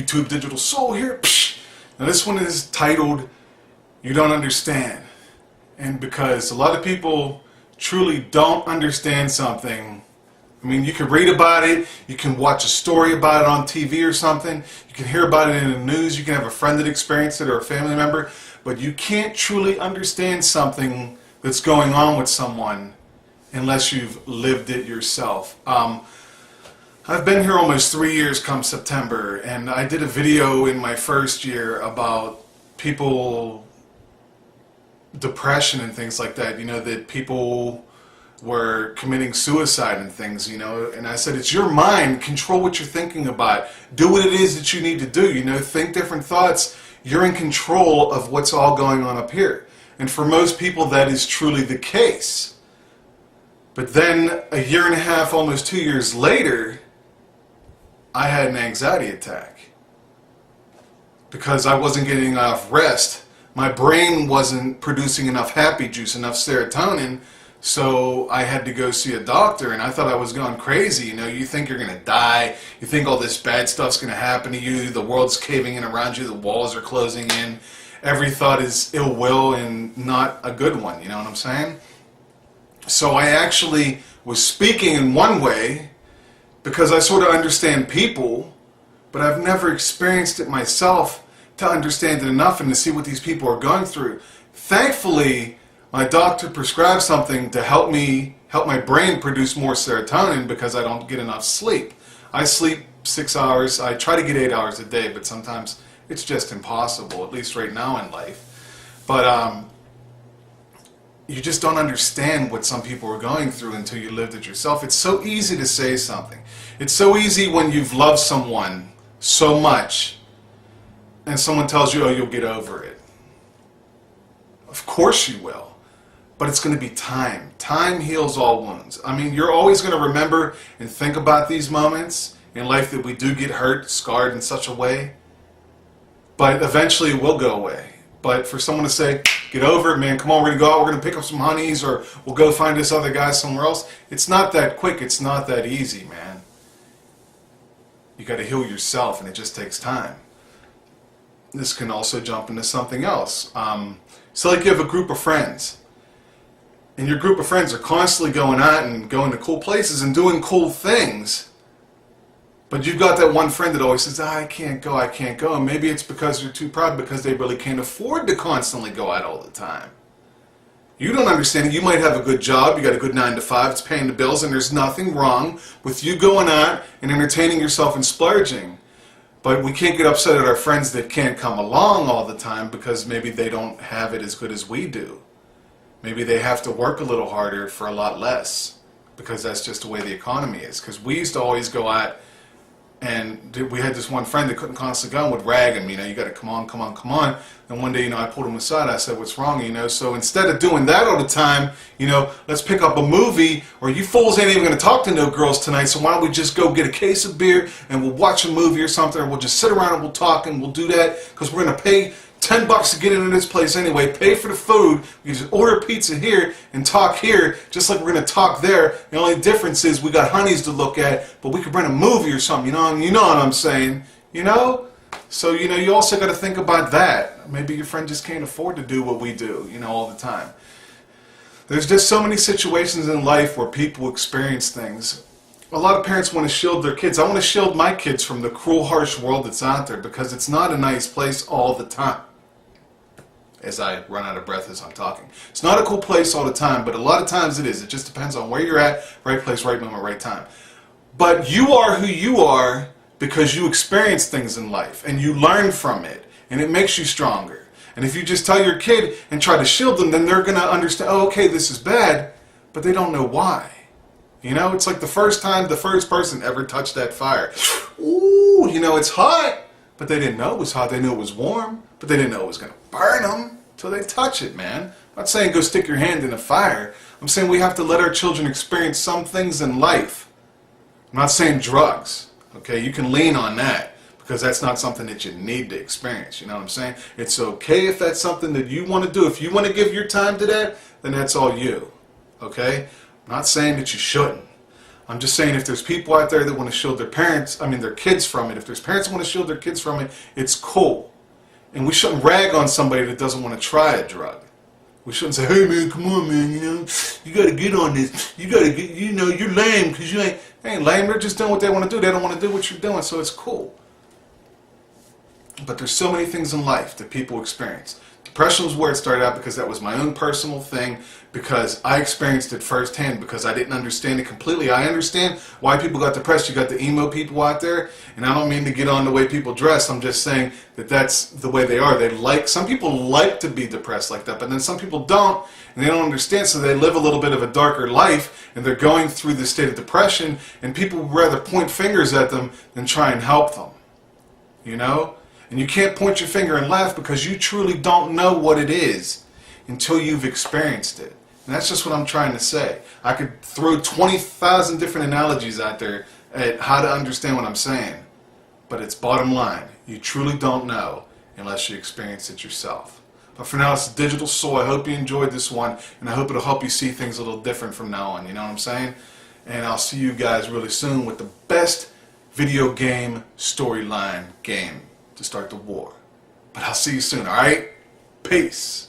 YouTube Digital Soul here. Psh. Now this one is titled, You Don't Understand. And because a lot of people truly don't understand something, I mean, you can read about it, you can watch a story about it on TV or something, you can hear about it in the news, you can have a friend that experienced it or a family member, but you can't truly understand something that's going on with someone unless you've lived it yourself. I've been here almost 3 years come September, and I did a video in my first year about people, depression and things like that, you know, that people were committing suicide and things, you know, and I said, it's your mind, control what you're thinking about, do what it is that you need to do, you know, think different thoughts, you're in control of what's all going on up here. And for most people that is truly the case. But then a year and a half, almost 2 years later, I had an anxiety attack because I wasn't getting enough rest. My brain wasn't producing enough happy juice, enough serotonin, so I had to go see a doctor, and I thought I was going crazy. You know, you think you're going to die, you think all this bad stuff's going to happen to you, the world's caving in around you, the walls are closing in, every thought is ill will and not a good one, you know what I'm saying? So I actually was speaking in one way because I sort of understand people, but I've never experienced it myself to understand it enough and to see what these people are going through. Thankfully, my doctor prescribed something to help my brain produce more serotonin because I don't get enough sleep. I sleep 6 hours, I try to get 8 hours a day, but sometimes it's just impossible, at least right now in life. But you just don't understand what some people are going through until you lived it yourself. It's so easy to say something. It's so easy when you've loved someone so much and someone tells you, oh, you'll get over it. Of course you will. But it's going to be time. Time heals all wounds. I mean, you're always going to remember and think about these moments in life that we do get hurt, scarred in such a way. But eventually it will go away. But for someone to say, get over it, man, come on, we're going to go out, we're going to pick up some honeys, or we'll go find this other guy somewhere else. It's not that quick. It's not that easy, man. You got to heal yourself, and it just takes time. This can also jump into something else. So like you have a group of friends, and your group of friends are constantly going out and going to cool places and doing cool things, but you've got that one friend that always says, I can't go, and maybe it's because they're too proud because they really can't afford to constantly go out all the time. You don't understand it. You might have a good job, you got a good 9 to 5, it's paying the bills, and there's nothing wrong with you going out and entertaining yourself and splurging. But we can't get upset at our friends that can't come along all the time because maybe they don't have it as good as we do. Maybe they have to work a little harder for a lot less because that's just the way the economy is. Because we used to always go out, and we had this one friend that couldn't constantly go and would rag him, you know, you got to come on, come on, come on. And one day, you know, I pulled him aside, I said, what's wrong, you know? So instead of doing that all the time, you know, let's pick up a movie, or you fools ain't even going to talk to no girls tonight, so why don't we just go get a case of beer and we'll watch a movie or something, or we'll just sit around and we'll talk and we'll do that because we're going to pay $10 to get into this place anyway, pay for the food, we can just order pizza here and talk here, just like we're going to talk there. The only difference is we got honeys to look at, but we could rent a movie or something, you know what I'm saying, you know? So, you know, you also got to think about that. Maybe your friend just can't afford to do what we do, you know, all the time. There's just so many situations in life where people experience things. A lot of parents want to shield their kids. I want to shield my kids from the cruel, harsh world that's out there because it's not a nice place all the time. As I run out of breath as I'm talking. It's not a cool place all the time, but a lot of times it is. It just depends on where you're at, right place, right moment, right time. But you are who you are because you experience things in life and you learn from it, and it makes you stronger. And if you just tell your kid and try to shield them, then they're going to understand, oh, okay, this is bad, but they don't know why. You know, it's like the first time the first person ever touched that fire. Ooh, you know, it's hot, but they didn't know it was hot. They knew it was warm, but they didn't know it was going to burn them until they touch it, man. I'm not saying go stick your hand in a fire. I'm saying we have to let our children experience some things in life. I'm not saying drugs, okay? You can lean on that because that's not something that you need to experience, you know what I'm saying? It's okay if that's something that you want to do. If you want to give your time to that, then that's all you, okay? I'm not saying that you shouldn't. I'm just saying, if there's people out there that want to shield their kids from it, if there's parents that want to shield their kids from it, it's cool. And we shouldn't rag on somebody that doesn't want to try a drug. We shouldn't say, hey man, come on man, you got to get on this. You got to get, you're lame because you ain't lame. They're just doing what they want to do. They don't want to do what you're doing, so it's cool. But there's so many things in life that people experience. Depression was where it started out because that was my own personal thing, because I experienced it firsthand, because I didn't understand it completely. I understand why people got depressed. You got the emo people out there, and I don't mean to get on the way people dress. I'm just saying that that's the way they are. Some people like to be depressed like that, but then some people don't, and they don't understand, so they live a little bit of a darker life, and they're going through this state of depression, and people would rather point fingers at them than try and help them. And you can't point your finger and laugh, because you truly don't know what it is until you've experienced it. And that's just what I'm trying to say. I could throw 20,000 different analogies out there at how to understand what I'm saying. But it's bottom line. You truly don't know unless you experience it yourself. But for now, it's Digital Soul. I hope you enjoyed this one, and I hope it'll help you see things a little different from now on. You know what I'm saying? And I'll see you guys really soon with the best video game storyline game to start the war. But I'll see you soon, alright? Peace.